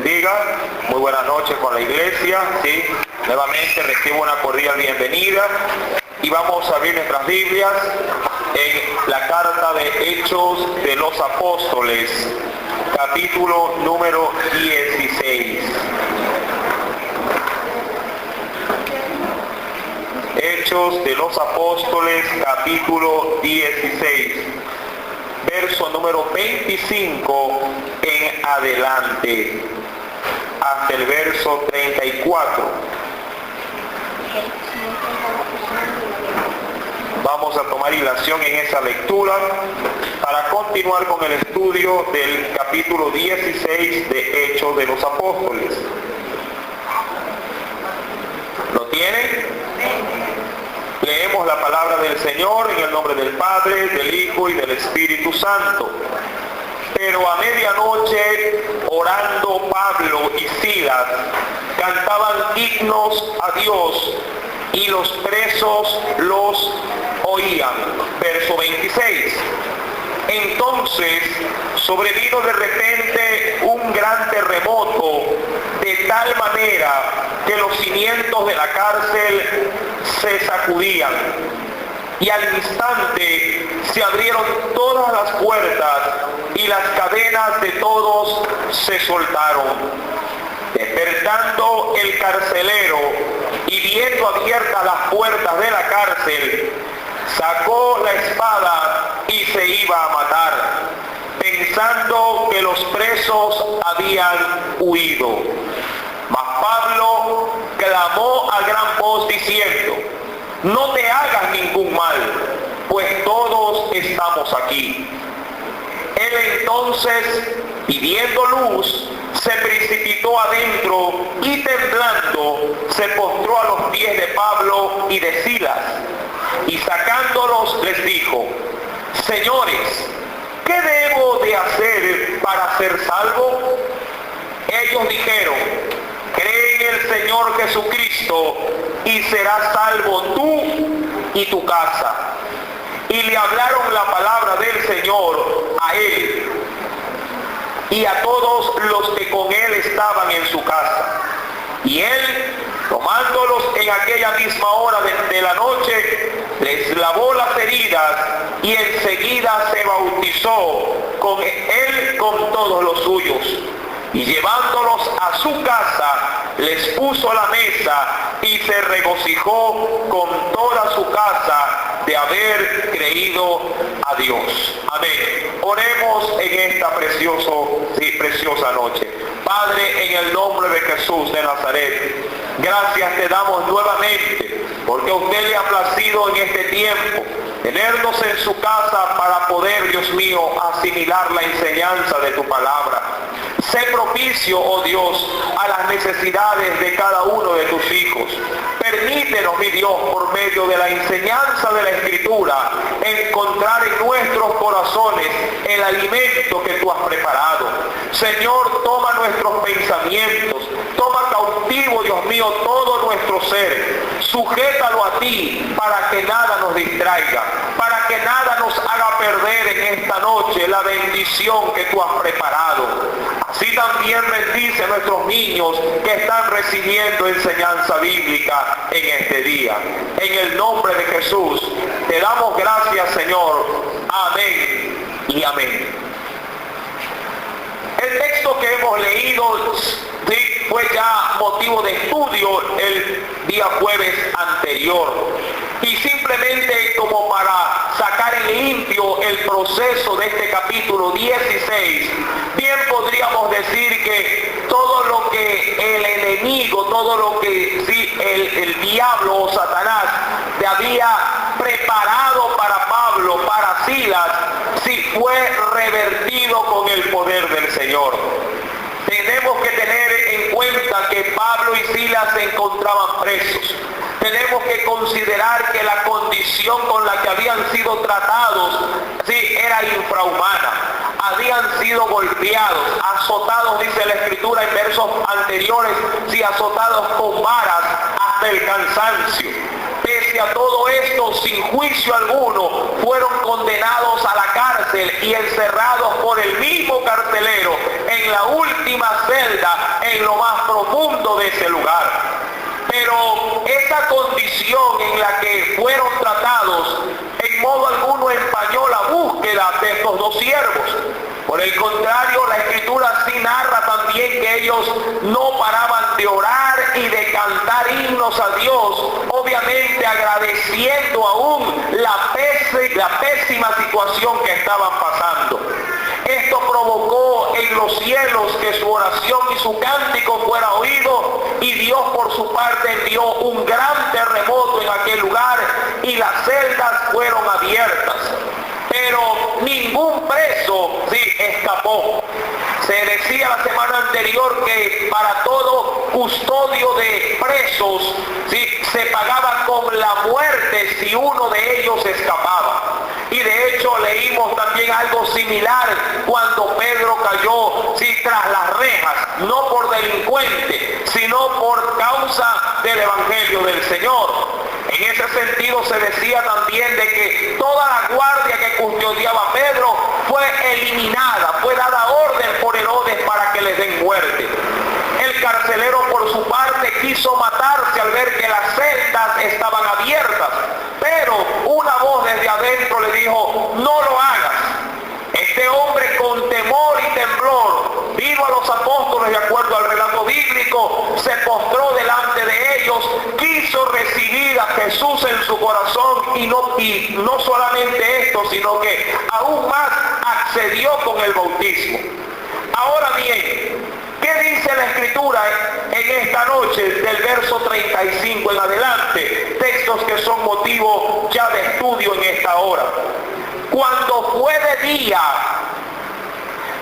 bendiga. Muy buenas noches con la iglesia. ¿Sí? Nuevamente recibo una cordial bienvenida y vamos a abrir nuestras Biblias en la carta de Hechos de los Apóstoles, capítulo número 16. Hechos de los Apóstoles, capítulo 16, verso número 25 en adelante, hasta el verso 34. Vamos a tomar hilación en esa lectura para continuar con el estudio del capítulo 16 de Hechos de los Apóstoles. ¿Lo tienen? Leemos la palabra del Señor en el nombre del Padre, del Hijo y del Espíritu Santo. Pero a medianoche, orando Pablo y Silas, cantaban himnos a Dios y los presos los oían. Verso 26. Entonces sobrevino de repente un gran terremoto, de tal manera que los cimientos de la cárcel se sacudían, y al instante se abrieron todas las puertas y las cadenas de todos se soltaron. Despertando el carcelero y viendo abiertas las puertas de la cárcel, sacó la espada y se iba a matar, pensando que los presos habían huido. Mas Pablo clamó a gran voz diciendo: no te hagas ningún mal, pues todos estamos aquí. Él entonces, pidiendo luz, se precipitó adentro y temblando se postró a los pies de Pablo y de Silas, y sacándolos les dijo: señores, ¿qué debo de hacer para ser salvo? Ellos dijeron: cree en el Señor Jesucristo y serás salvo tú y tu casa. Y le hablaron la palabra del Señor a él y a todos los que con él estaban en su casa. Y él, tomándolos en aquella misma hora de la noche, les lavó las heridas y enseguida se bautizó con él con todos los suyos. Y llevándolos a su casa, les puso la mesa y se regocijó con toda su casa de haber creído a Dios. Amén. Oremos en esta preciosa noche. Padre, en el nombre de Jesús de Nazaret, gracias te damos nuevamente porque a usted le ha placido en este tiempo tenernos en su casa para poder, Dios mío, asimilar la enseñanza de tu palabra. Sé propicio, oh Dios, a las necesidades de cada uno de tus hijos. Permítenos, mi Dios, por medio de la enseñanza de la Escritura, encontrar en nuestros corazones el alimento que tú has preparado. Señor, toma nuestros pensamientos, toma cautivo, Dios mío, todo nuestro ser. Sujétalo a ti para que nada nos distraiga, para que nada nos haga perder en esta noche la bendición que tú has preparado. Así también bendice a nuestros niños que están recibiendo enseñanza bíblica en este día. En el nombre de Jesús te damos gracias, Señor. Amén y amén. El texto que hemos leído fue ya motivo de estudio el día jueves anterior. Y simplemente como para sacar en limpio el proceso de este capítulo 16, bien podríamos decir que todo lo que el enemigo, todo lo que el diablo o Satanás le había preparado para Pablo, para Silas, sí fue revertido con el poder del Señor. Tenemos que tener en cuenta que Pablo y Silas se encontraban presos. Tenemos que considerar que la condición con la que habían sido tratados, sí, era infrahumana. Habían sido golpeados, azotados, dice la Escritura en versos anteriores, sí, azotados con varas hasta el cansancio. Pese pese a todo esto, sin juicio alguno, fueron condenados a la cárcel y encerrados por el mismo carcelero en la última celda, en lo más profundo de ese lugar. Pero esa condición en la que fueron tratados en modo alguno empañó la búsqueda de estos dos siervos. Por el contrario, la Escritura sí narra también que ellos no paraban de orar y de cantar himnos a Dios, obviamente agradeciendo aún la pésima situación que estaban pasando. Esto provocó en los cielos que su oración y su cántico fuera oído, y Dios por su parte envió un gran terremoto en aquel lugar y las celdas fueron abiertas. Pero ningún preso escapó. Se decía la semana anterior que para todo custodio de presos se pagaba con la muerte si uno de ellos escapaba. Y de hecho leímos también algo similar cuando Pedro cayó tras las rejas, no por delincuente, sino por causa del Evangelio del Señor. En ese sentido se decía también de que toda la guardia que custodiaba a Pedro fue eliminada, fue dada orden por Herodes para que les den muerte. El carcelero por su parte quiso matarse al ver que las celdas estaban abiertas, pero una voz desde adentro le dijo: no lo hagas. Este hombre con temor y temblor vino a los apóstoles de acuerdo al relato bíblico, se postró delante de ellos, quiso recibir a Jesús en su corazón y no solamente esto, sino que aún más accedió con el bautismo. Ahora bien, ¿qué dice la Escritura en esta noche del verso 35 en adelante? Textos que son motivo ya de estudio en esta hora. Cuando fue de día,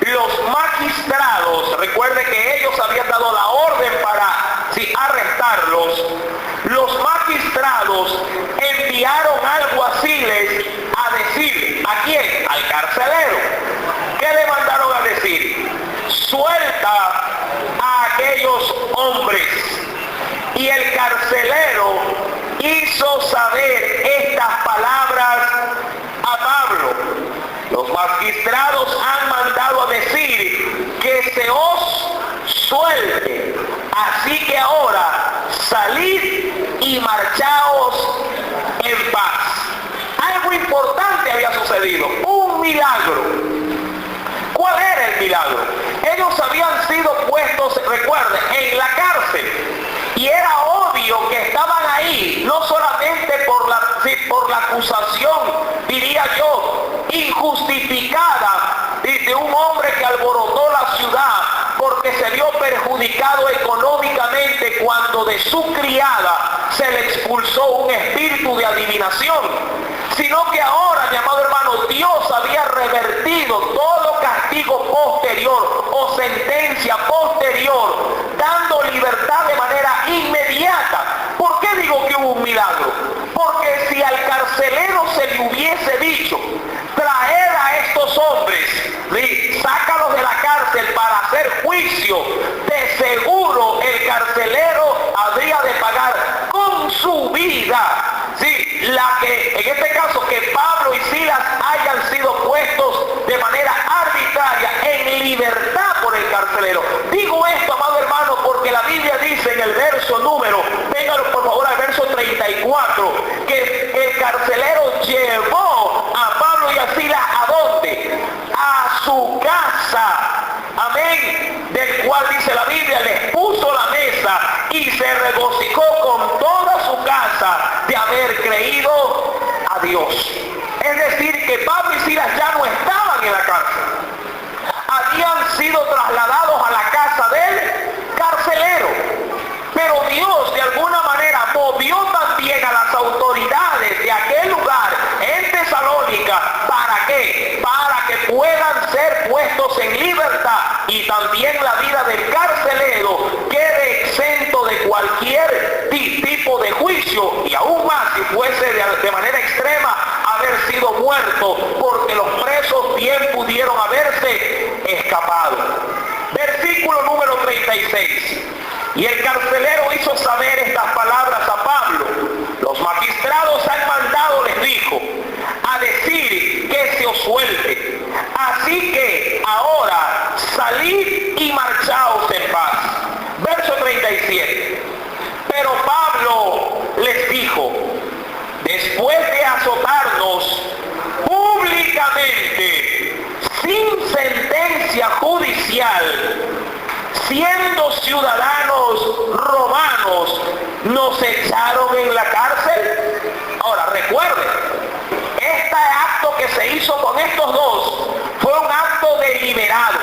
los magistrados, recuerde que ellos habían dado la orden para arrestarlos, los magistrados enviaron alguaciles a decir, ¿a quién? Al carcelero. ¿Qué le mandaron a decir? Suelta a aquellos hombres. Y el carcelero hizo saber estas palabras a Pablo: los magistrados han mandado a decir que se os suelte, así que ahora salid y marchaos en paz. Algo importante había sucedido, un milagro. ¿Cuál era el milagro? Ellos habían sido puestos, recuerden, en la cárcel, y era obvio que estaban ahí no solamente por la acusación, diría yo, injustificada de un hombre que alborotó la ciudad porque se vio perjudicado económicamente cuando de su criada se le expulsó un espíritu de adivinación, sino que ahora, mi amado hermano, Dios había revertido todo castigo posterior o sentencia posterior, dando libertad de manera inmediata. ¿Por qué digo que hubo un milagro? Porque si al carcelero se le hubiese dicho: traer a estos hombres, sácalos de la cárcel para hacer juicio, de seguro el carcelero habría de pagar con su vida. La que, en este caso, que Pablo y Silas hayan sido puestos de manera arbitraria en libertad por el carcelero. Digo esto, amado hermano, porque la Biblia dice en el verso número, véngalo por favor al verso 34, que el carcelero llevó a Pablo y a Silas ¿a dónde? A su casa. Amén. Del cual dice la Biblia, les puso la mesa y se regocijó con toda su casa de haber creído a Dios. Es decir, que Pablo y Silas ya no estaban en la cárcel. Habían sido trasladados a la casa del carcelero. Pero Dios de alguna manera movió también a las autoridades de aquel lugar en Tesalónica. ¿Para qué? Para que puedan ser puestos en libertad y también la vida del carcelero quede exento de cualquier tipo de juicio, y aún más si fuese de manera extrema haber sido muerto, porque los presos bien pudieron haberse escapado. Versículo número 36. Y el carcelero hizo saber estas palabras a Pablo. Los magistrados ahora salid y marchaos en paz. Verso 37. Pero Pablo les dijo, después de azotarnos públicamente, sin sentencia judicial, siendo ciudadanos romanos, nos echaron en la cárcel. Ahora recuerden, este acto que se hizo con estos dos fue un acto deliberado,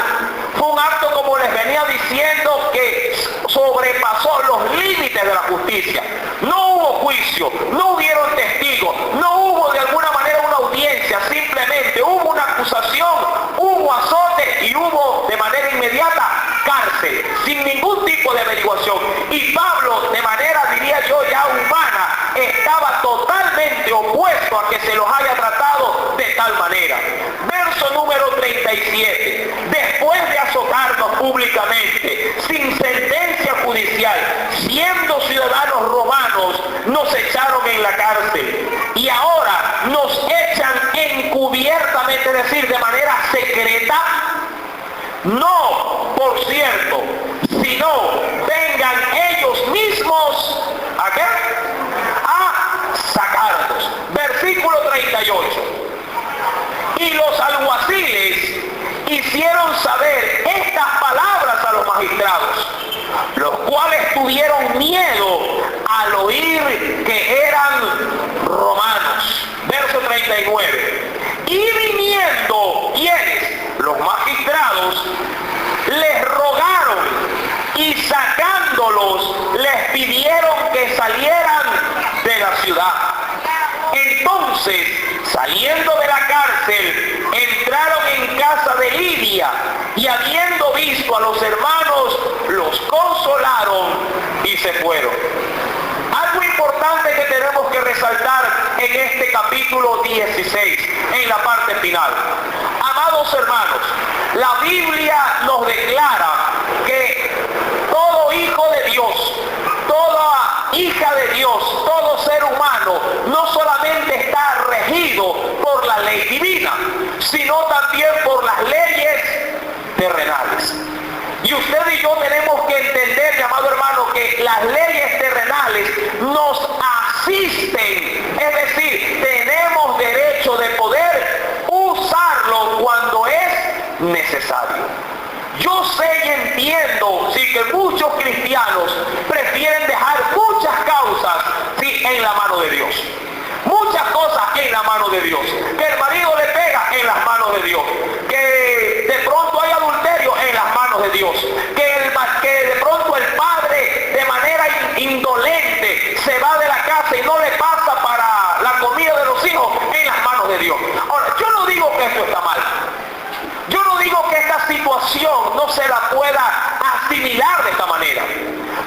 fue un acto, como les venía diciendo, que sobrepasó los límites de la justicia. No hubo juicio, no hubieron testigos, no hubo de alguna manera una audiencia, simplemente hubo una acusación, hubo azote y hubo de manera inmediata cárcel, sin ningún tipo de averiguación. Y Pablo, de manera, diría yo, ya humana, estaba totalmente opuesto a que se los haya tratado de tal manera. Verso número 37. Después de azotarnos públicamente, sin sentencia judicial, siendo ciudadanos romanos, nos echaron en la cárcel. Y ahora nos echan encubiertamente, es decir, de manera secreta. No, por cierto, sino vengan ellos mismos, ¿a qué? A sacarnos. Versículo 38. Y los alguaciles hicieron saber estas palabras a los magistrados, los cuales tuvieron miedo al oír que eran romanos. Verso 39. Y viniendo, ¿quiénes? Los magistrados les rogaron y sacándolos les pidieron que salieran de la ciudad. Entonces, saliendo de la cárcel, entraron en casa de Lidia y habiendo visto a los hermanos, los consolaron y se fueron. Algo importante que tenemos que resaltar en este capítulo 16, en la parte final. Amados hermanos, la Biblia nos declara que todo hijo de Dios, toda hija de Dios, todo ser humano, no solamente está regido por la ley divina, sino también por las leyes terrenales. Y usted y yo tenemos que entender, mi amado hermano, que las leyes terrenales nos asisten, es decir, tenemos derecho de poder usarlo cuando es necesario. Yo sé y entiendo, sí, que muchos cristianos prefieren dejar muchas causas, sí, en la mano de Dios. Muchas cosas en la mano de Dios. Que el marido le pega, en las manos de Dios. Que de pronto hay adulterio, en las manos de Dios. Que de pronto el padre de manera indolente se va de la casa y no le pasa para la comida de los hijos, en las manos de Dios. Ahora, yo no digo que esto está mal. Yo no digo que esta situación no se la pueda asimilar de esta manera.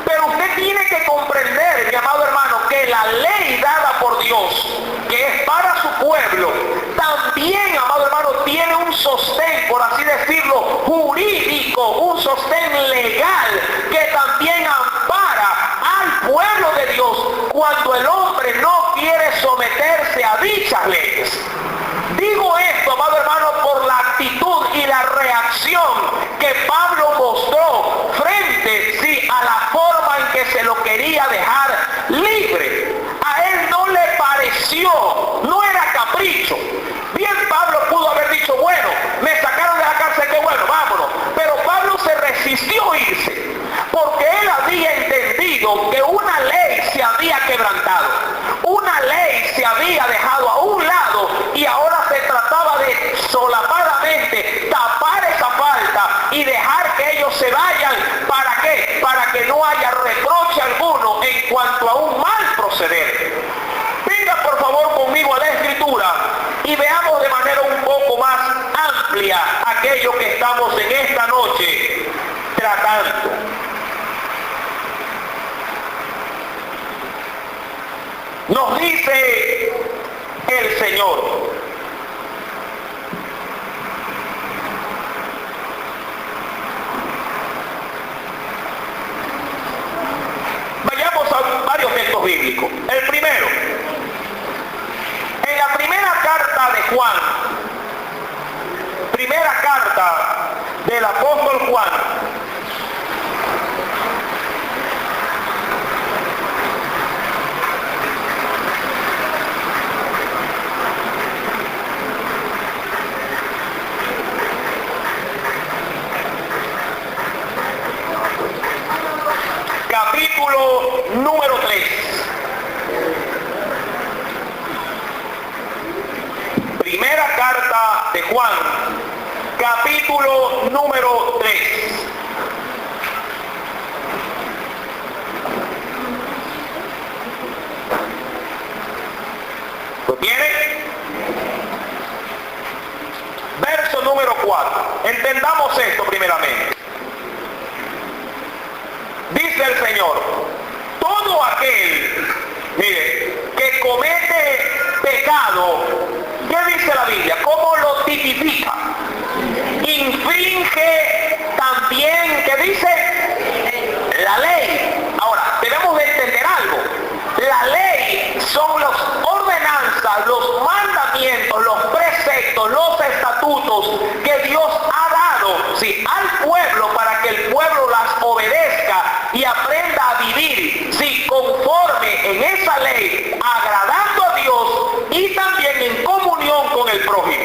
Pero usted tiene que comprender, mi amado hermano, que la ley dada por Dios, que es para su pueblo, también, amado hermano, tiene un sostén, por así decirlo, jurídico, un sostén legal, que también ampara al pueblo de Dios cuando el hombre no quiere someterse a dichas leyes. Digo esto, amado hermano, por la actitud y la reacción que Pablo mostró frente, sí, a la forma en que se lo quería dejar libre. A él no le pareció, no era capricho. Bien, Pablo pudo haber dicho, bueno, me sacaron de la cárcel, qué bueno, vámonos. Pero Pablo se resistió a irse, porque él había entendido que una ley se había quebrantado, una ley se había dejado a un lado y ahora se trataba de solapadamente tapar esa falta y dejar que ellos se vayan. ¿Para qué? Para que no haya reproche alguno en cuanto a un mal proceder. Venga por favor conmigo a la Escritura y veamos de manera un poco más amplia aquello que estamos en esta noche tratando. Nos dice el Señor: vayamos a varios textos bíblicos. El primero, en la primera carta de Juan, primera carta del apóstol Juan. Capítulo número 3. Primera carta de Juan, capítulo número 3. ¿Lo tiene? Verso número 4. Entendamos esto primeramente. Dice el Señor, todo aquel, mire, que comete pecado, ¿qué dice la Biblia? ¿Cómo lo tipifica? Infringe también, ¿qué dice? La ley. Ahora, debemos de entender algo. La ley son las ordenanzas, los mandamientos, los preceptos, los estatutos que Dios ha dado, ¿sí?, al pueblo para que el pueblo las obedezca y aprenda a vivir, ¿sí?, conforme en esa ley, agradando a Dios y también en comunión con el prójimo.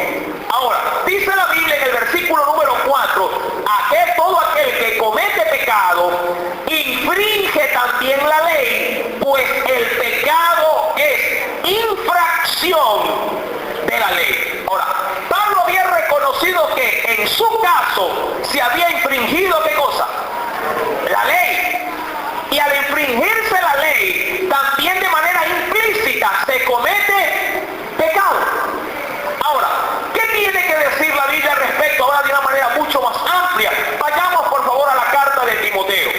Ahora, dice la Biblia en el versículo número 4, todo aquel que comete pecado infringe también la ley, pues el pecado es infracción de la ley. Ahora, Pablo había reconocido que en su caso se había infringido ¿qué cosa? La ley. Y al infringirse la ley, también de manera implícita se comete pecado. Ahora, ¿qué tiene que decir la Biblia al respecto ahora de una manera mucho más amplia? Vayamos por favor a la carta de Timoteo.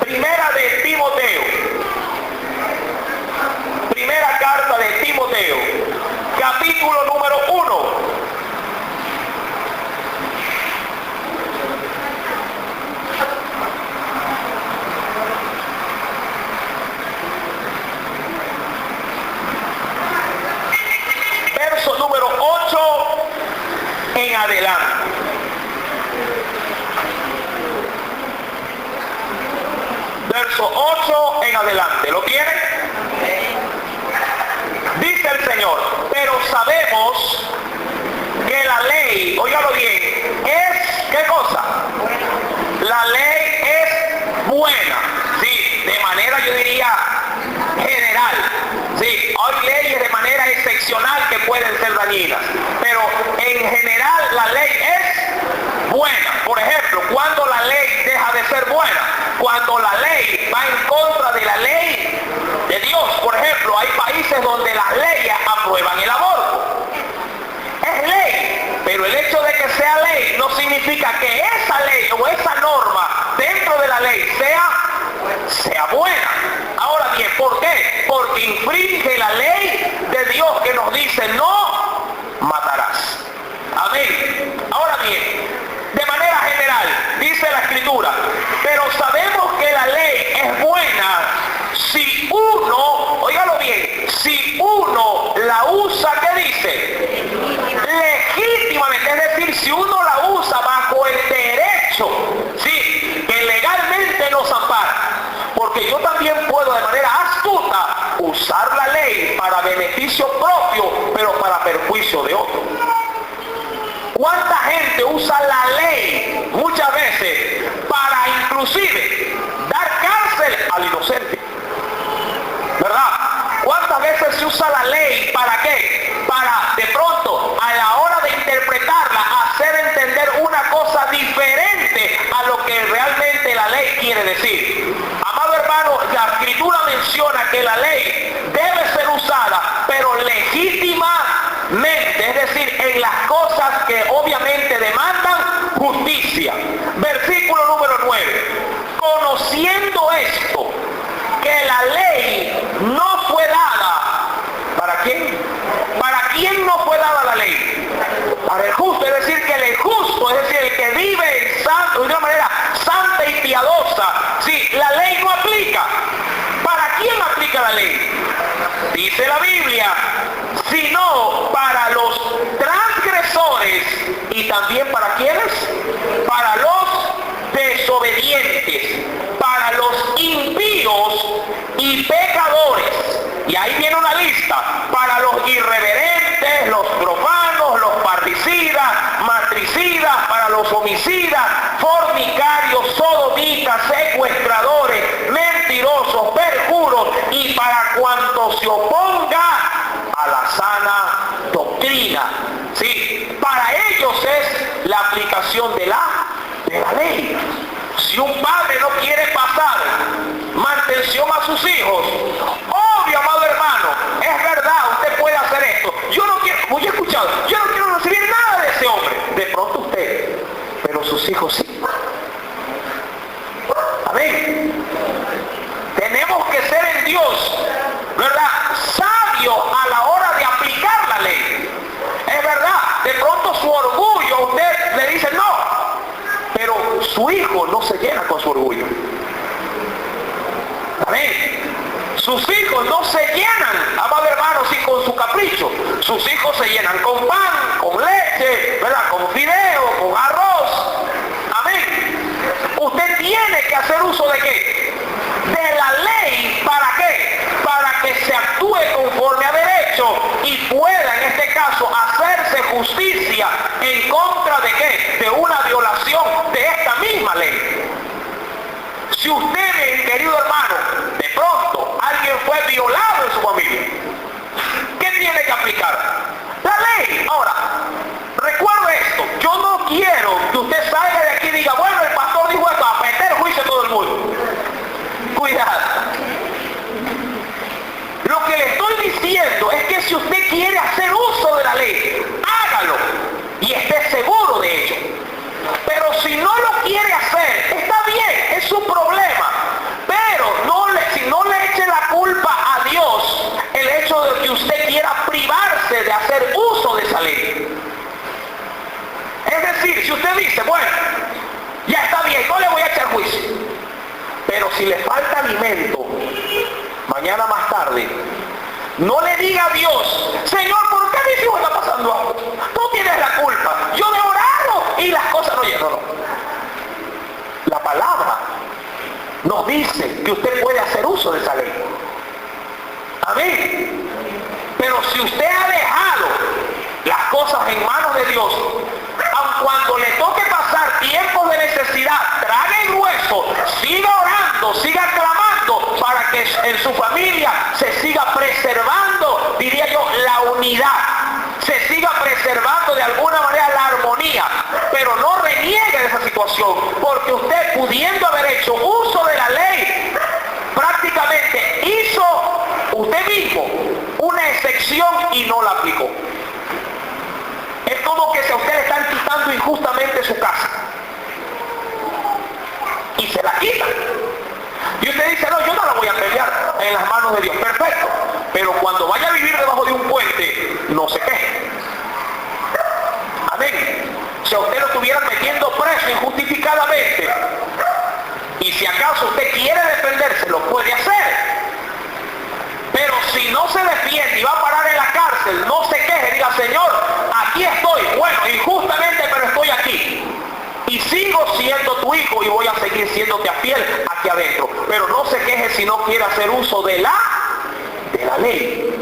Primera de Timoteo. Primera carta de Timoteo. Capítulo número 1. Verso número 8 en adelante. Verso 8 en adelante. ¿Lo tienen? Dice el Señor, pero sabemos que la ley, óigalo bien, es, ¿qué cosa? La ley es buena, sí, de manera yo diría general, sí, hay leyes de manera excepcional que pueden ser dañinas, pero en general la ley es buena. Por ejemplo, cuando la ley deja de ser buena, cuando la ley va en contra de la ley de Dios. Por ejemplo, hay países donde las leyes aprueban el aborto. Es ley, pero el hecho de que sea ley no significa que esa ley o esa norma dentro de la ley sea buena. Ahora bien, ¿por qué? Porque infringe la ley de Dios que nos dice no matarás. Amén. Ahora bien, de manera general, dice la Escritura, pero sabemos que la ley es buena si uno, óigalo bien, si uno la usa, ¿qué dice? Legítimamente, es decir, si uno la usa bajo el derecho, sí, que legalmente nos ampara. Porque yo también puedo de manera astuta usar la ley para beneficio propio, pero para perjuicio de otro. ¿Cuánta gente usa la ley muchas veces para inclusive dar cárcel al inocente? ¿Verdad? ¿Cuántas veces se usa la ley para qué? Para de pronto a la hora de interpretarla hacer entender una cosa diferente a lo que realmente la ley quiere decir. Amado hermano, la Escritura menciona que la ley debe ser usada, pero legítimamente, es decir, en las cosas que obviamente demandan justicia. Versículo número 9. Conociendo esto, que la ley no fue dada, ¿para quién? ¿Para quién no fue dada la ley? Para el justo, es decir, que el justo, es decir, el que vive en santo, de una manera santa y piadosa, sí, la ley no aplica. ¿Para quién aplica la ley? Dice la Biblia, sino y también para ¿quiénes? Para los desobedientes, para los impíos y pecadores. Y ahí viene una lista: para los irreverentes, los profanos, los parricidas, matricidas, para los homicidas, fornicarios, sodomitas, secuestradores, mentirosos, perjuros, y para cuanto se oponga a la sana doctrina. ¿Sí? Para ellos es la aplicación de la ley. Si un padre no quiere pasar mantención a sus hijos, obvio, amado hermano, es verdad, usted puede hacer esto. Yo no quiero, como yo he escuchado, yo no quiero recibir nada de ese hombre. De pronto usted, pero sus hijos sí. Amén. Tenemos que ser en Dios, ¿verdad?, sabios a la hora de aplicar la ley. Es verdad, de pronto su orgullo, usted le dice no, pero su hijo no se llena con su orgullo. Amén. Sus hijos no se llenan, amado hermano, sí, con su capricho. Sus hijos se llenan con pan, con leche, ¿verdad?, con fideo, con arroz. Amén. Usted tiene que hacer uso ¿de qué? De la ley. ¿Para qué? Para que se actúe conforme a derecho y pueda, en este caso, hacerse justicia en contra ¿de qué? De una violación de esta misma ley. Si usted, mi querido hermano, de pronto alguien fue violado en su familia, ¿qué tiene que aplicar? La ley. Ahora, recuerde esto: yo no quiero que usted salga de aquí y diga, bueno, el pastor dijo esto, a meter juicio a todo el mundo. Cuidado. Lo que le estoy diciendo es que si usted quiere hacer uso de la ley, hágalo y esté seguro de ello. Pero si no lo quiere hacer, está bien, es su problema. Pero si no le eche la culpa a Dios el hecho de que usted quiera privarse de hacer uso de esa ley. Es decir, si usted dice, bueno, ya está bien, no le voy a echar juicio, pero si le falta alimento mañana más tarde, no le diga a Dios, Señor, ¿por qué mis hijos están pasando algo? Tú tienes la culpa, yo he orado y las cosas no llegan. No. La palabra nos dice que usted puede hacer uso de esa ley. Amén. Pero si usted ha dejado las cosas en manos de Dios, aun cuando le toque pasar tiempos de necesidad, trague el hueso, siga orando, siga clamando para que en su familia se siga preservando, diría yo, la unidad, se siga preservando de alguna manera la armonía, pero no reniegue de esa situación, porque usted, pudiendo haber hecho uso de la ley, prácticamente hizo usted mismo una excepción y no la aplicó. Es como que si a usted le están quitando injustamente su casa y se la quitan, y usted dice, no, yo no la voy a pelear en las manos de Dios. Perfecto, pero cuando vaya a vivir debajo de un puente, no se queje. Amén. Si a usted lo estuvieran metiendo preso injustificadamente, y si acaso usted quiere defenderse, lo puede hacer. Pero si no se defiende y va a parar en la cárcel, no se queje, diga, Señor, aquí estoy, bueno, injustamente, pero estoy aquí. Y sigo siendo tu hijo y voy a seguir siéndote fiel aquí adentro. Pero no se queje si no quiere hacer uso de la ley.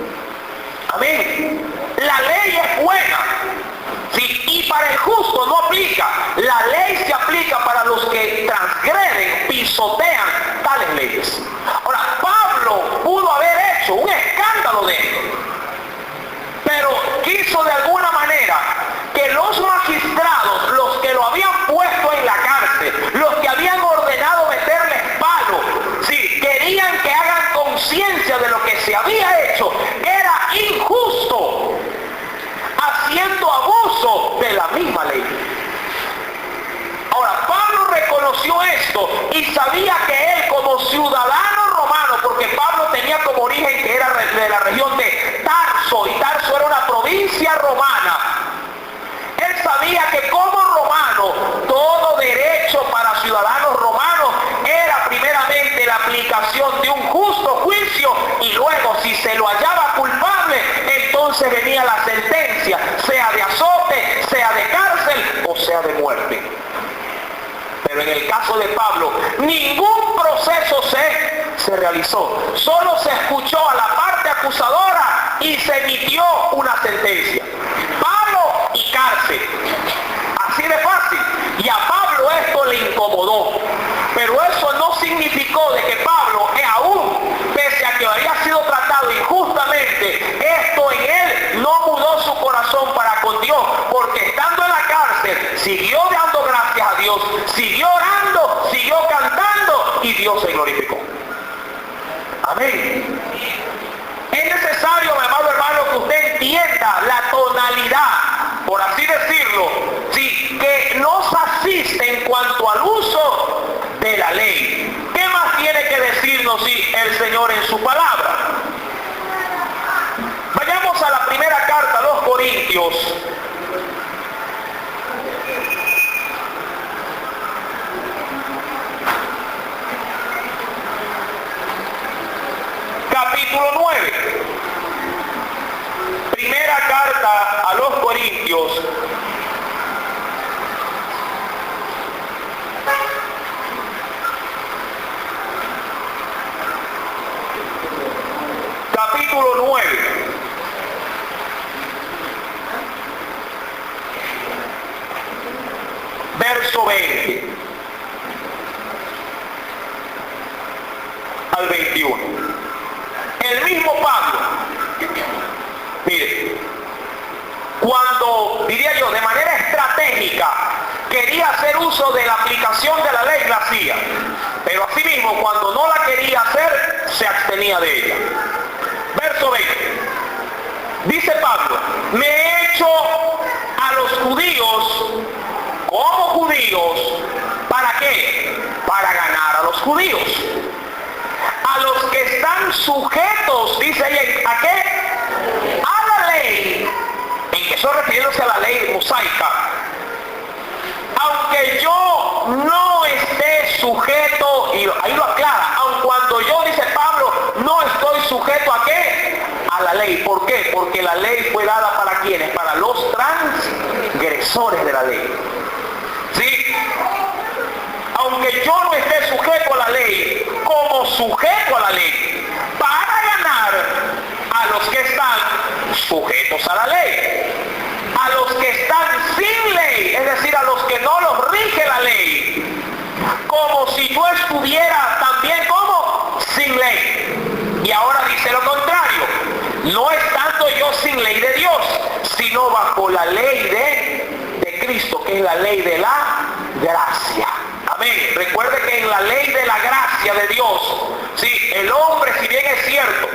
Amén. La ley es buena. Sí, y para el justo no aplica. La ley se aplica para los que transgreden, pisotean tales leyes. Ahora, Pablo pudo haber hecho un escándalo de esto, pero quiso de alguna manera que los magistrados, los que lo habían puesto en la cárcel, los que habían ordenado meterles palo, sí, querían que hagan conciencia de lo que se había hecho, era injusto, haciendo abuso de la misma ley. Ahora, Pablo reconoció esto y sabía que él, como ciudadano romano, porque Pablo tenía como origen que era de la región de Tarso, y Tarso era una provincia romana, él sabía que como romano, todo derecho para ciudadanos romanos era primeramente la aplicación de un justo juicio, y luego, si se lo hallaba culpable, entonces venía la sentencia, sea de azote, sea de cárcel, caso de Pablo, ningún proceso se realizó. Solo se escuchó a la parte acusadora y se emitió una sentencia. Palo y cárcel. Así de fácil. Y a Pablo esto le incomodó. Pero eso no significó de que Pablo, aún pese a que había sido tratado injustamente, esto en él no mudó su corazón para con Dios, porque estando en la cárcel siguió dando gracias a Dios, siguió orando, siguió cantando y Dios se glorificó. Amén. Es necesario, mi amado hermano, que usted entienda la tonalidad, por así decirlo, sí, que nos asiste en cuanto al uso de la ley. ¿Qué más tiene que decirnos el Señor en su palabra? Vayamos a la primera carta a los Corintios. Capítulo 9. Primera carta a los Corintios. Capítulo 9. Verso 20 al 21. El mismo Pablo, mire, cuando, diría yo, de manera estratégica quería hacer uso de la aplicación de la ley, la hacía, pero asimismo cuando no la quería hacer, se abstenía de ella. Verso 20, dice Pablo, me he hecho a los judíos como judíos, ¿para qué? Para ganar a los judíos. A los que están sujetos, dice ella, ¿a qué? A la ley, en que eso refiriéndose a la ley mosaica. Aunque yo no esté sujeto, y ahí lo aclara, aun cuando yo, dice Pablo, no estoy sujeto ¿a qué? A la ley. ¿Por qué? Porque la ley fue dada ¿para quiénes? Para los transgresores de la ley. ¿Sí? Aunque yo no esté sujeto a la ley, como sujeto a la ley, para ganar a los que están sujetos a la ley, a los que están sin ley, es decir, a los que no los rige la ley, como si yo estuviera también como sin ley. Y ahora dice lo contrario, no estando yo sin ley de Dios, sino bajo la ley de Cristo, que es la ley de la gracia. Amén. Recuerde que en la ley de la gracia de Dios, sí, el hombre, si bien es cierto,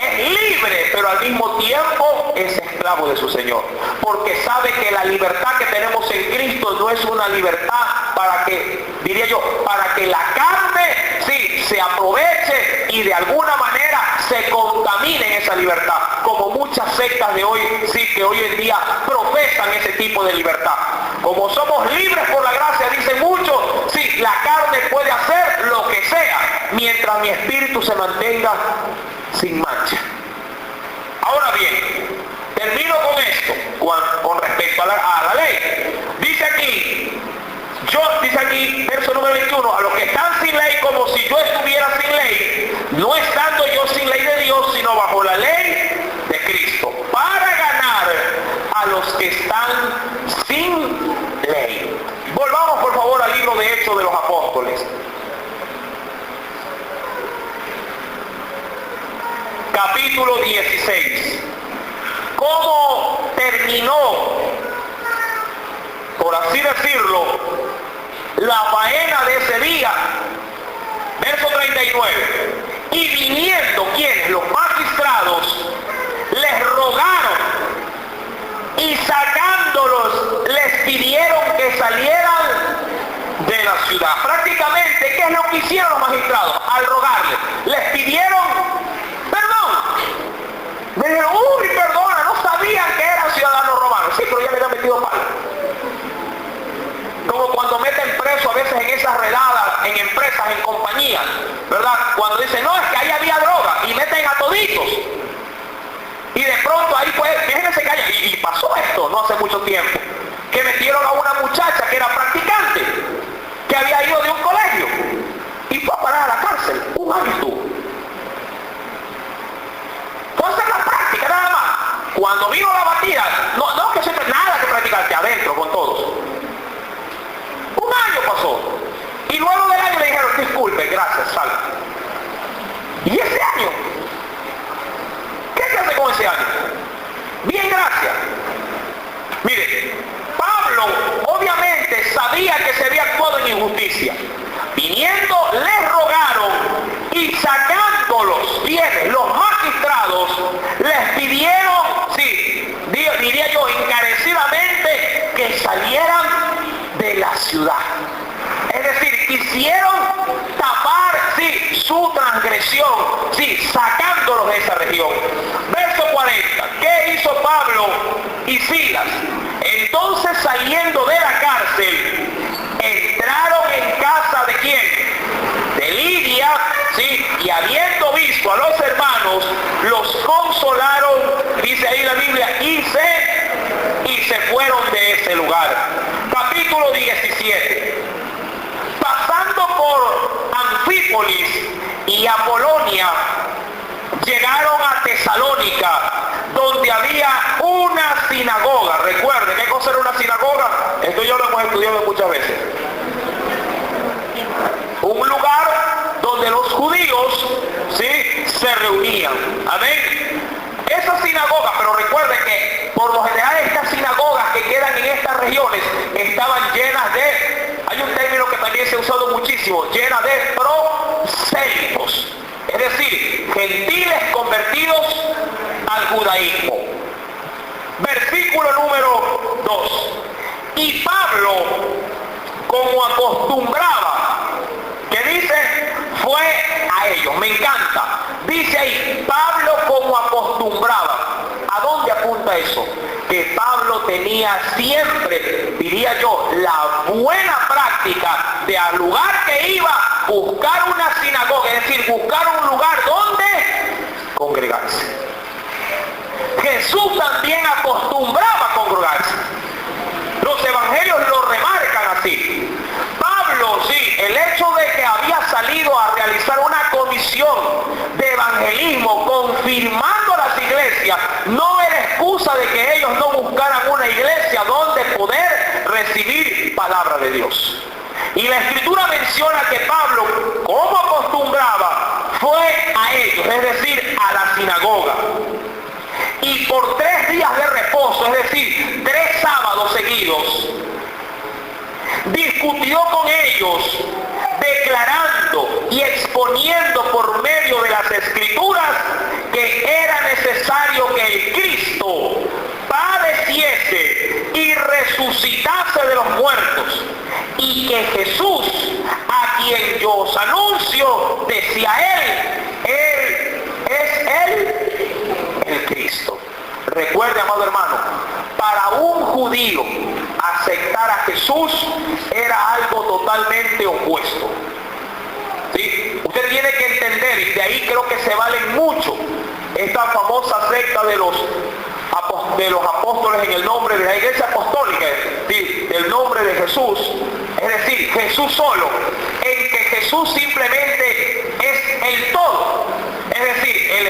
es libre, pero al mismo tiempo es esclavo de su Señor. Porque sabe que la libertad que tenemos en Cristo no es una libertad para que, diría yo, para que la carne, sí, se aproveche y de alguna manera se contamine en esa libertad. Como muchas sectas de hoy, sí, que hoy en día profesan ese tipo de libertad. Como somos libres por la gracia, dicen muchos, sí, la carne puede hacer lo que sea, mientras mi espíritu se mantenga sin mancha. Ahora bien, termino con esto, con respecto a la ley. Dice aquí, verso número 21, a los que están sin ley, como si yo estuviera sin ley, no estando yo sin ley de Dios, sino bajo la ley de Cristo, para ganar a los que están sin ley. Volvamos por favor al libro de Hechos de los Apóstoles. Capítulo 16. ¿Cómo terminó, por así decirlo, la faena de ese día? Verso 39. Y viniendo, ¿quiénes? Los magistrados, les rogaron y sacándolos, les pidieron que salieran de la ciudad. Prácticamente, ¿qué es lo que hicieron los magistrados? Al rogarles, les pidieron perdón. Me dijeron, uy, perdona, no sabían que eran ciudadanos romanos. Sí, pero ya le han metido palo. Como cuando meten preso a veces en esas redadas, en empresas, en compañías, ¿verdad? Cuando dicen, no, es que ahí había droga, y meten a toditos. Y de pronto ahí pues, fíjense que hay, y pasó esto no hace mucho tiempo, que metieron a una muchacha que era practicante, que había ido de un colegio y fue a parar a la cárcel. 1 año estuvo. Fue a hacer la práctica nada más. Cuando vino la batida, no que siempre nada que practicarte adentro con todos. 1 año pasó. Y luego del año le dijeron, disculpe, gracias, salga. ¿Y ese año? ¿Qué se hace con ese año? Bien, gracias. Mire, Pablo obviamente sabía que se había actuado en injusticia. Viniendo, les rogaron y sacando los bienes, los magistrados, les pidieron, sí, diría yo, encarecidamente, que salieran de la ciudad. Es decir, quisieron tapar, sí, su transgresión, sí, sacándolos de esa región. Verso 40. ¿Qué hizo Pablo y Silas? Entonces, saliendo de la cárcel, entraron en casa de ¿quién? De Lidia, sí, y habiendo visto a los hermanos, los consolaron, dice ahí la Biblia, y se fueron de ese lugar. Capítulo 17. Pasando por Anfípolis y Apolonia, llegaron a Tesalónica, donde había una sinagoga. Recuerden, ¿qué cosa era una sinagoga? Esto yo lo hemos estudiado muchas veces. Un lugar donde los judíos, ¿sí?, se reunían. Amén. Esa sinagoga, pero recuerden que por lo general estas sinagogas que quedan en estas regiones estaban llenas de, hay un término que también se ha usado muchísimo, llenas de prosélitos, es decir, gentiles convertidos al judaísmo. Versículo número 2. Y Pablo, como acostumbraba, que dice, fue a ellos. Me encanta. Dice ahí, Pablo como acostumbraba. ¿A dónde apunta eso? Que Pablo tenía siempre, diría yo, la buena práctica de al lugar que iba, buscar una sinagoga, es decir, buscar un lugar donde congregarse. Jesús también acostumbraba a congregarse. Los evangelios lo remarcan así. Pablo, sí, el hecho de que había salido a realizar una comisión de evangelismo confirmando a las iglesias, no era excusa de que ellos no buscaran una iglesia donde poder recibir palabra de Dios. Y la escritura menciona que Pablo, como acostumbraba, fue a ellos, es decir, a la sinagoga. Y por 3 días de reposo, es decir, 3 sábados seguidos, discutió con ellos, declarando y exponiendo por medio de las escrituras que era necesario que el Cristo padeciese y resucitase de los muertos, y que Jesús, a quien yo os anuncio, decía él es el Cristo. Recuerde, amado hermano, para un judío aceptar a Jesús era algo totalmente opuesto. ¿Sí? Usted tiene que entender, y de ahí creo que se vale mucho esta famosa secta de los apóstoles en el nombre de la iglesia apostólica, ¿sí?, el nombre de Jesús, es decir, Jesús solo, en que Jesús simplemente es el todo, es decir, él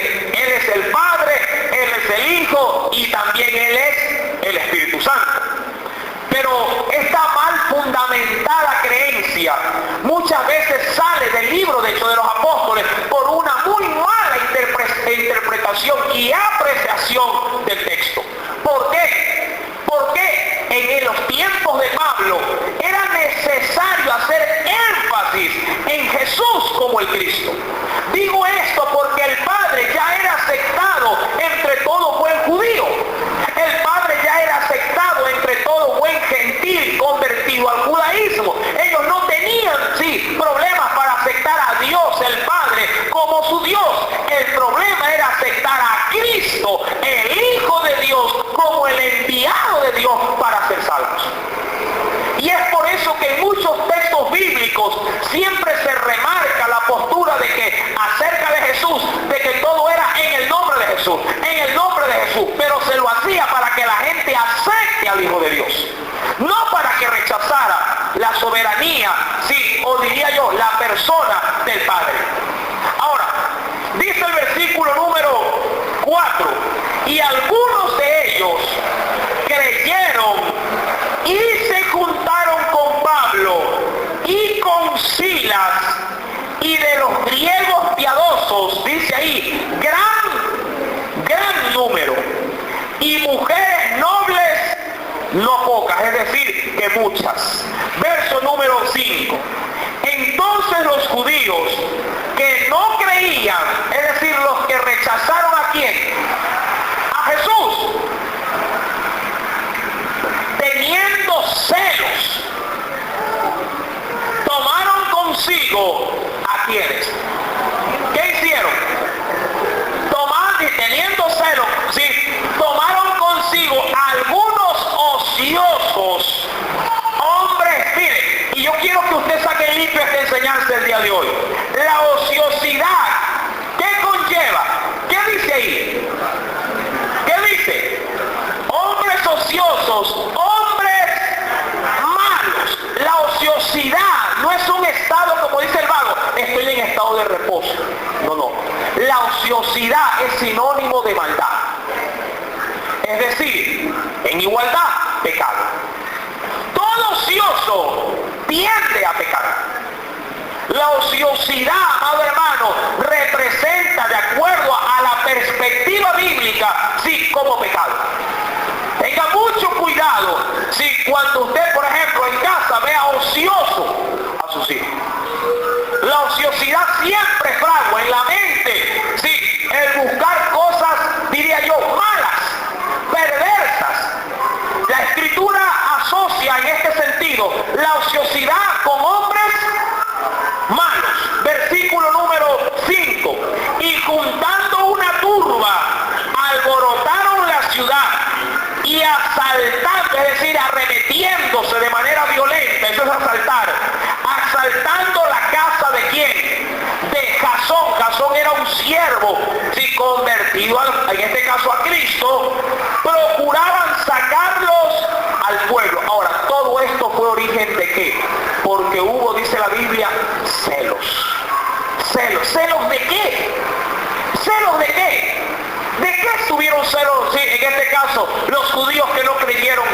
es el Padre, Él es el Hijo y también Él es el Espíritu Santo. Pero esta mal fundamentada creencia muchas veces sale del libro de Hechos de los Apóstoles por una muy mala interpretación y apreciación del texto. ¿Por qué? Porque en los tiempos de Pablo era necesario hacer énfasis en Jesús como el Cristo. Digo esto porque el Padre ya era aceptado entre todo buen judío. El Padre ya era aceptado entre todo buen gentil convertido al judaísmo. Ellos no tenían, sí, problemas para aceptar a Dios el Padre como su Dios. El problema era aceptar a Cristo, el Hijo de Dios, como el enviado de Dios para ser salvos. Y es por eso que en muchos textos bíblicos siempre se remarca la postura de que acerca de Jesús, de que todo era en el nombre de Jesús, en el nombre de Jesús, pero se lo hacía para que la gente acepte al Hijo de Dios, no para que rechazara las soberanía, sí, o diría yo, la persona del Padre. Ahora, dice el versículo número 4, y algunos de ellos creyeron y se juntaron con Pablo y con Silas, y de los griegos piadosos, dice ahí, gran número, y mujeres nobles no pocas, es decir, que muchas. Verso número 5. Entonces los judíos que no creían, es decir, los que rechazaron ¿a quién? A Jesús, teniendo celos, tomaron consigo ¿a quiénes? ¿Qué hicieron? Teniendo celos, sí, tomaron consigo algunos ociosos hombres. Mire, y yo quiero que usted saque limpio esta enseñanza el día de hoy. La ociosidad, ¿qué conlleva? ¿Qué dice ahí? ¿Qué dice? Hombres ociosos, hombres malos. La ociosidad no es un estado como dice el vago, estoy en estado de reposo. No. La ociosidad es sinónimo de maldad. Es decir, en igualdad, pecado. Todo ocioso tiende a pecar. La ociosidad, amado hermano, representa, de acuerdo a la perspectiva bíblica, sí, como pecado. Tenga mucho cuidado, sí, cuando usted, por ejemplo, en casa vea ocioso a sus hijos. La ociosidad siempre fragua en la mente, sí, el buscar cosas, diría yo, malas, perversas. La Escritura asocia en este sentido la ociosidad con hombres malos. Versículo número 5. Y juntando una turba, alborotaron la ciudad y asaltando, es decir, arremetiéndose de manera violenta, eso es asaltar, asaltando la casa de quién, de Jasón. Jasón era un siervo, sí, convertido en este caso a Cristo. Procuraban sacarlos al pueblo. Ahora, todo esto fue origen de qué? Porque hubo, dice la Biblia, celos. ¿Celos de qué? ¿Celos de qué? ¿De qué estuvieron celos? Sí, en este caso, los judíos que no creyeron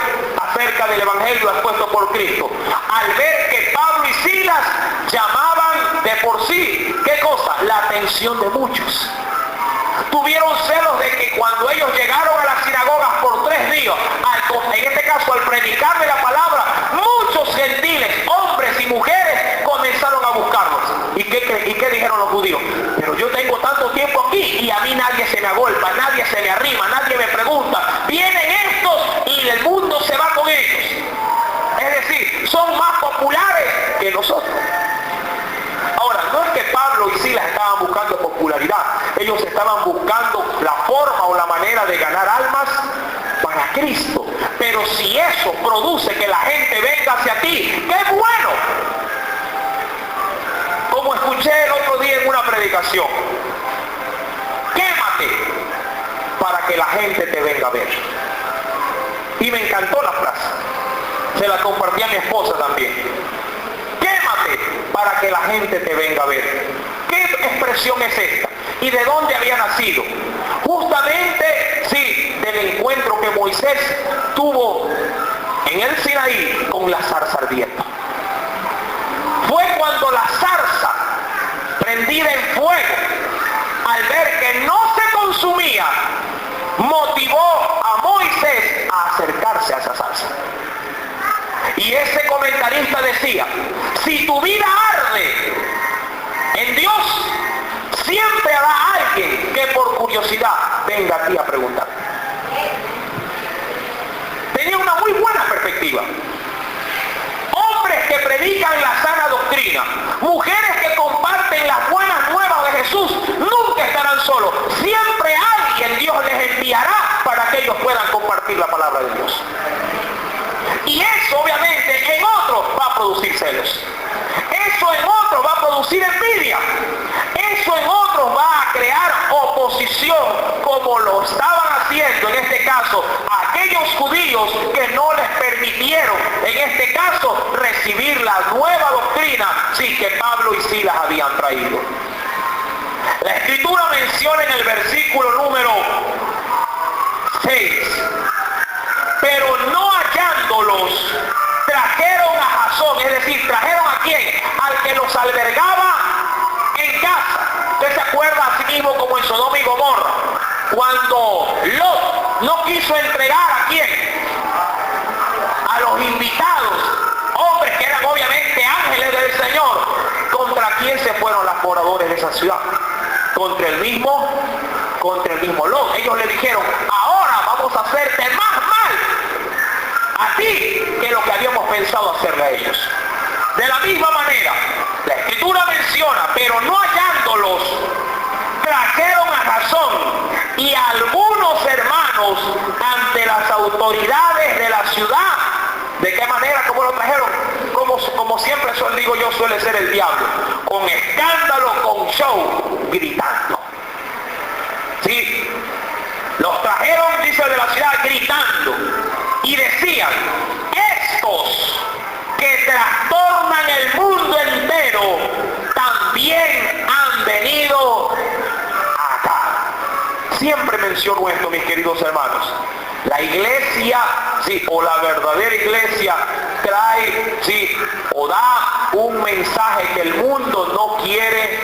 acerca del evangelio expuesto por Cristo, al ver que Pablo y Silas llamaban de por sí, ¿qué cosa? La atención de muchos. Tuvieron celos de que cuando ellos llegaron a las sinagogas por 3 días, en este caso al predicarle la palabra, muchos gentiles, hombres y mujeres, comenzaron a buscarlos. ¿Y qué dijeron los judíos? Pero yo tengo tanto tiempo aquí y a mí nadie se me agolpa, nadie se me arrima, nadie me pregunta. Vienen estos y el mundo se va con ellos. Es decir, son más populares que nosotros. Ahora, no es que Pablo y Silas estaban buscando popularidad, ellos estaban buscando la forma o la manera de ganar almas para Cristo. Pero si eso produce que la gente venga hacia ti, ¡qué bueno! Como escuché el otro día en una predicación, quémate para que la gente te venga a ver. Y me encantó la frase, se la compartí a mi esposa también. Quémate para que la gente te venga a ver. ¿Qué expresión es esta? ¿Y de dónde había nacido? Justamente, sí, del encuentro que Moisés tuvo en el Sinaí con la zarza ardiente. Fue cuando la zarza, prendida en fuego, al ver que no se consumía, motivó a Moisés a acercarse a esa zarza. Y ese comentarista decía, si tu vida arde en Dios, siempre habrá alguien que por curiosidad venga a ti a preguntar. Tenía una muy buena perspectiva. Hombres que predican la sana doctrina, mujeres que comparten las buenas nuevas de Jesús, nunca estarán solos. Siempre alguien Dios les enviará para que ellos puedan compartir la palabra de Dios. Y eso obviamente en otros va a producir celos. Eso en otros va a producir envidia. Eso en otros va a crear oposición, como lo estaban haciendo en este caso aquellos judíos que no les permitieron, en este este caso recibir la nueva doctrina, sí, que Pablo y Silas habían traído. La Escritura menciona en el versículo número 6, pero no hallándolos, trajeron a Jasón, es decir, trajeron a quién, al que los albergaba en casa. Usted se acuerda así mismo como en Sodoma y Gomorra, cuando Lot no quiso entregar a quién, a los invitados, hombres que eran obviamente ángeles del Señor. ¿Contra quién se fueron los moradores de esa ciudad? Contra el mismo Lot. Ellos le dijeron, ahora vamos a hacerte más mal a ti que lo que habíamos pensado hacerle a ellos. De la misma manera, la Escritura menciona, pero no hallándolos, trajeron a Jasón y a algunos hermanos ante las autoridades de la ciudad. ¿De qué manera? ¿Cómo lo trajeron? Como siempre digo yo, suele ser el diablo. Con escándalo, con show, gritando. ¿Sí? Los trajeron, dice, de la ciudad gritando. Y decían, estos que trastornan el mundo entero, también han venido acá. Siempre menciono esto, mis queridos hermanos. La iglesia, sí, o la verdadera iglesia, trae, sí, o da un mensaje que el mundo no quiere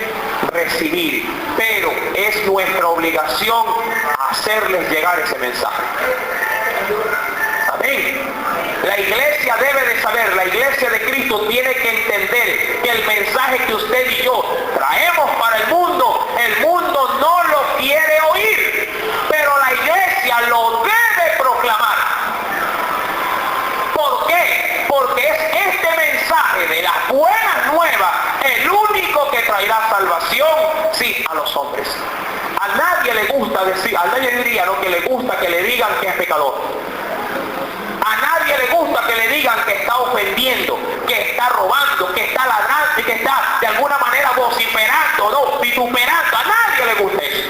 recibir, pero es nuestra obligación hacerles llegar ese mensaje. Amén. La iglesia debe de saber, la iglesia de Cristo tiene que entender que el mensaje que usted y yo traemos para el mundo no lo quiere oír, pero la iglesia lo debe proclamar. ¿Por qué? Porque es este mensaje de las buenas nuevas el único que traerá salvación, sí, a los hombres. A nadie le gusta decir, a nadie diría, ¿no?, que le gusta que le digan que es pecador. A nadie le gusta que le digan que está ofendiendo, que está robando, que está ladrando y que está de alguna manera vociferando, no, vituperando. A nadie le gusta eso.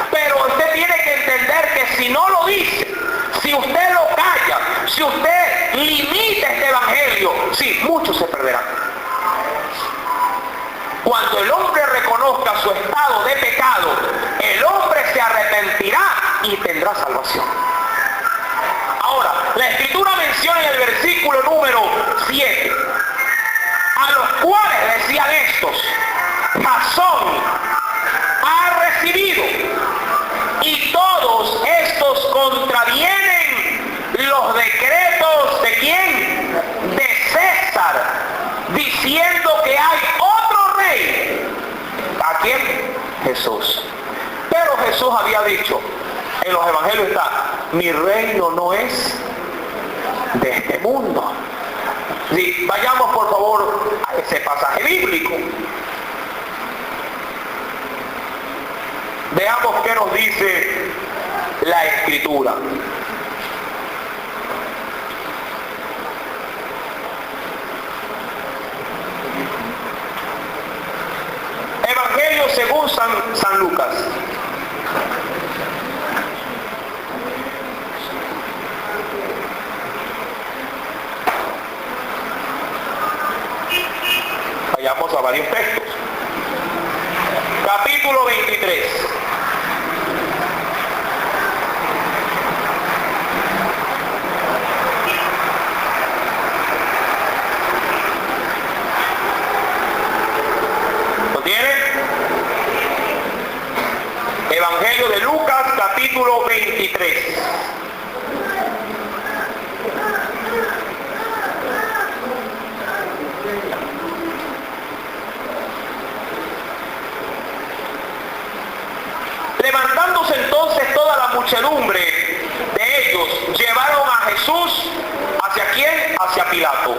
Pero usted tiene que entender que si no lo dice, si usted lo calla, si usted limita este evangelio, sí, muchos se perderán. Cuando el hombre reconozca su estado de pecado, el hombre se arrepentirá y tendrá salvación. Ahora, la Escritura menciona en el versículo número 7, a los cuales decían estos, Jasón ha recibido, y todos estos contravienen los decretos ¿de quién? De César, diciendo que hay otro rey. ¿A quién? Jesús. Pero Jesús había dicho, en los evangelios está, mi reino no es de este mundo. Sí, vayamos por favor a ese pasaje bíblico. Veamos qué nos dice la Escritura. Evangelio según San Lucas. Vayamos a varios textos. Capítulo 23. ¿Lo tiene? Evangelio de Lucas, capítulo 23. Levantándose entonces toda la muchedumbre de ellos, llevaron a Jesús, ¿hacia quién? Hacia Pilato.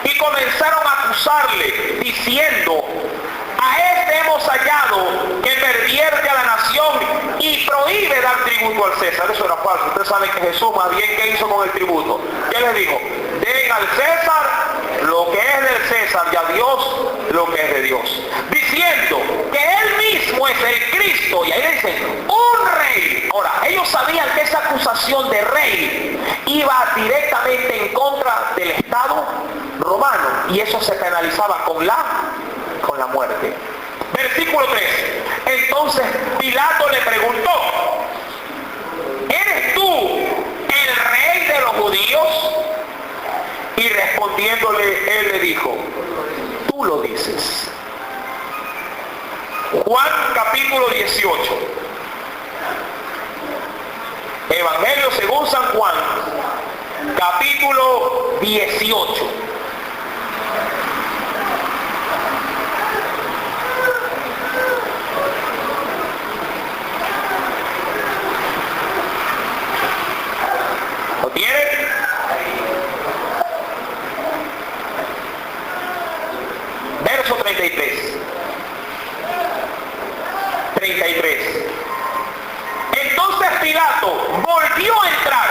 Y comenzaron a acusarle, diciendo, a este hemos hallado que pervierte a la nación y prohíbe dar tributo al César. Eso era falso. Ustedes saben que Jesús más bien, ¿qué hizo con el tributo? ¿Qué les dijo? Den al César lo que es del César y a Dios lo que es de Dios. Diciendo que él mismo es el Cristo. Y ahí le dicen, un rey. Ahora, ellos sabían que esa acusación de rey iba directamente en contra del Estado y eso se penalizaba con la muerte. Versículo 3. Entonces Pilato le preguntó: ¿eres tú el rey de los judíos? Y respondiéndole, él le dijo: tú lo dices. Juan capítulo 18. Evangelio según San Juan, capítulo 18. ¿Lo tienen? Verso 33. 33. Entonces Pilato volvió a entrar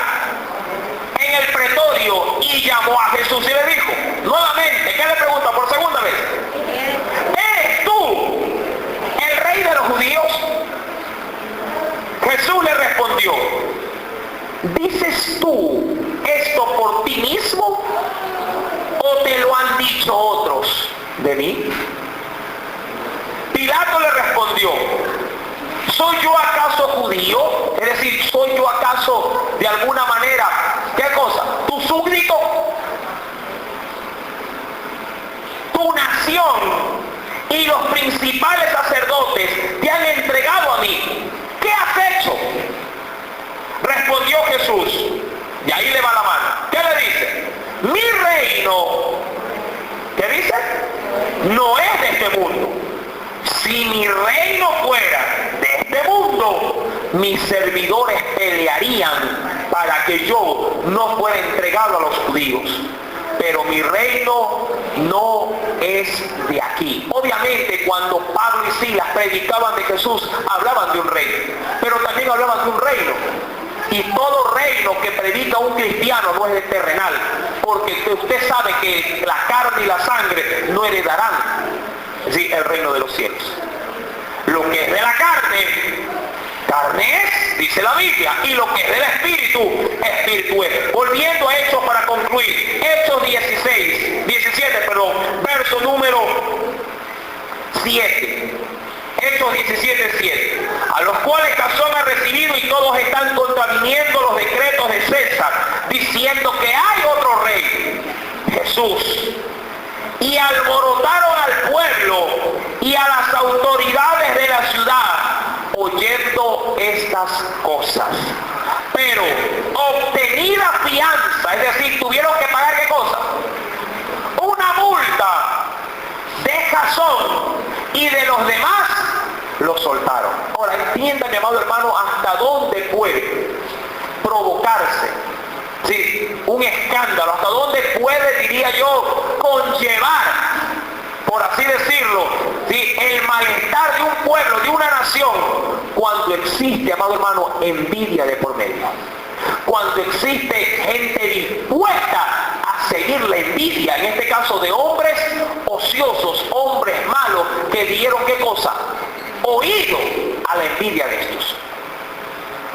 en el pretorio y llamó a Jesús y le dijo nuevamente, ¿qué le pregunta por segunda vez? ¿Eres tú el rey de los judíos? Jesús le respondió: ¿dices tú esto por ti mismo o te lo han dicho otros de mí? Pilato le respondió: ¿soy yo acaso judío? Es decir, ¿soy yo acaso de alguna manera, qué cosa? ¿Tu súbdito? Tu nación y los principales sacerdotes te han entregado a mí. ¿Qué has hecho? Respondió Jesús, y ahí le va la mano. ¿Qué le dice? Mi reino, ¿qué dice? No es de este mundo. Si mi reino fuera de este mundo, mis servidores pelearían para que yo no fuera entregado a los judíos. Pero mi reino no es de aquí. Obviamente cuando Pablo y Silas predicaban de Jesús, hablaban de un reino, pero también hablaban de un reino. Y todo reino que predica un cristiano no es de terrenal, porque usted sabe que la carne y la sangre no heredarán, sí, el reino de los cielos. Lo que es de la carne, carne es, dice la Biblia, y lo que es del espíritu, espíritu es. Volviendo a Hechos para concluir, Hechos 17, verso número 7. Hechos 17:7, a los cuales Jasón ha recibido y todos están contraviniendo los decretos de César, diciendo que hay otro rey, Jesús. Y alborotaron al pueblo y a las autoridades de la ciudad, oyendo estas cosas. Pero obtenida fianza, es decir, tuvieron que pagar ¿qué cosa? Una multa de Jasón y de los demás, lo soltaron. Ahora entienda, mi amado hermano, hasta dónde puede provocarse, ¿sí?, un escándalo, hasta dónde puede, diría yo, conllevar, por así decirlo, ¿sí?, el malestar de un pueblo, de una nación, cuando existe, amado hermano, envidia de por medio. Cuando existe gente dispuesta a seguir la envidia, en este caso de hombres ociosos, hombres malos, que dieron ¿qué cosa? Oído a la envidia de estos.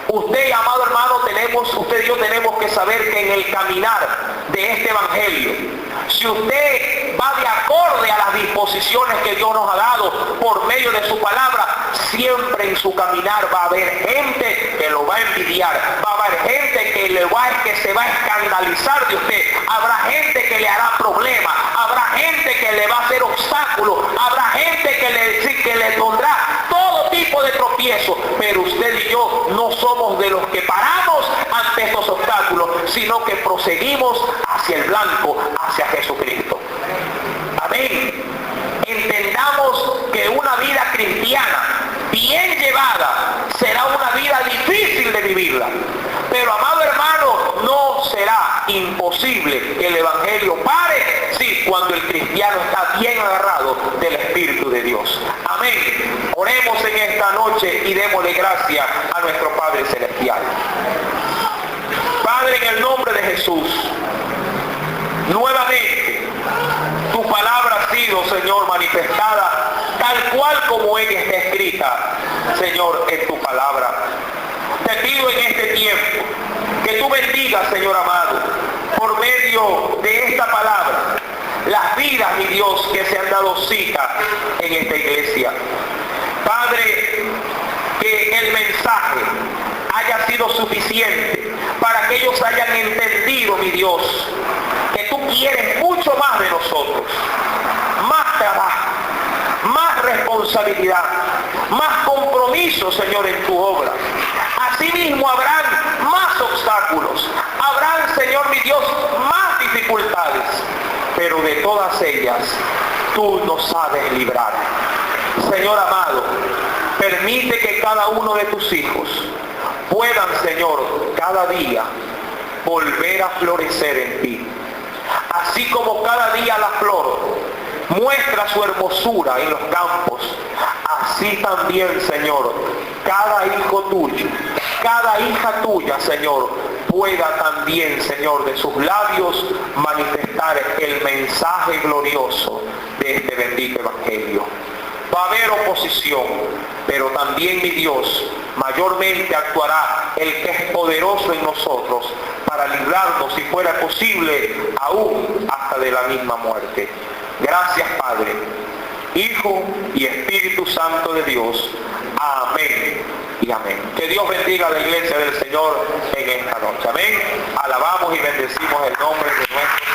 Usted, amado hermano, usted y yo tenemos que saber que en el caminar de este evangelio, si usted va de acorde a las disposiciones que Dios nos ha dado por medio de su palabra, siempre en su caminar va a haber gente que lo va a envidiar, va a haber gente que se va a escandalizar de usted, habrá gente que le hará problemas, habrá gente que le va a hacer obstáculos, habrá gente que le pondrá todo tipo de tropiezos, pero usted y yo no somos de los que paramos ante estos obstáculos, sino que proseguimos hacia el blanco, hacia Jesucristo. Amén. Entendamos que una vida cristiana bien llevada será una vida difícil de vivirla, pero amado hermano, no será imposible que el evangelio pare, sí, cuando el cristiano está bien agarrado del Espíritu de Dios. Amén. Oremos en esta noche y démosle gracias a nuestro Padre Celestial. Padre, en el nombre de Jesús, nuevamente tu palabra ha sido, Señor, manifestada tal cual como ella está escrita, Señor, en tu palabra. Te pido en este tiempo que tú bendigas, Señor amado, por medio de esta palabra, las vidas, mi Dios, que se han dado cita en esta iglesia. Padre, que el mensaje haya sido suficiente para que ellos hayan entendido, mi Dios, que tú quieres mucho más de nosotros, más trabajo, más responsabilidad, más compromiso, Señor, en tu obra. Asimismo habrán más obstáculos, habrán, Señor mi Dios, más dificultades, pero de todas ellas tú nos sabes librar. Señor amado, permite que cada uno de tus hijos puedan, Señor, cada día volver a florecer en ti. Así como cada día la flor muestra su hermosura en los campos, así también, Señor, cada hijo tuyo, cada hija tuya, Señor, pueda también, Señor, de sus labios manifestar el mensaje glorioso de este bendito evangelio. Va a haber oposición, pero también, mi Dios, mayormente actuará el que es poderoso en nosotros para librarnos, si fuera posible, aún hasta de la misma muerte. Gracias, Padre, Hijo y Espíritu Santo de Dios. Amén y amén. Que Dios bendiga a la iglesia del Señor en esta noche. Amén. Alabamos y bendecimos el nombre de nuestro Señor.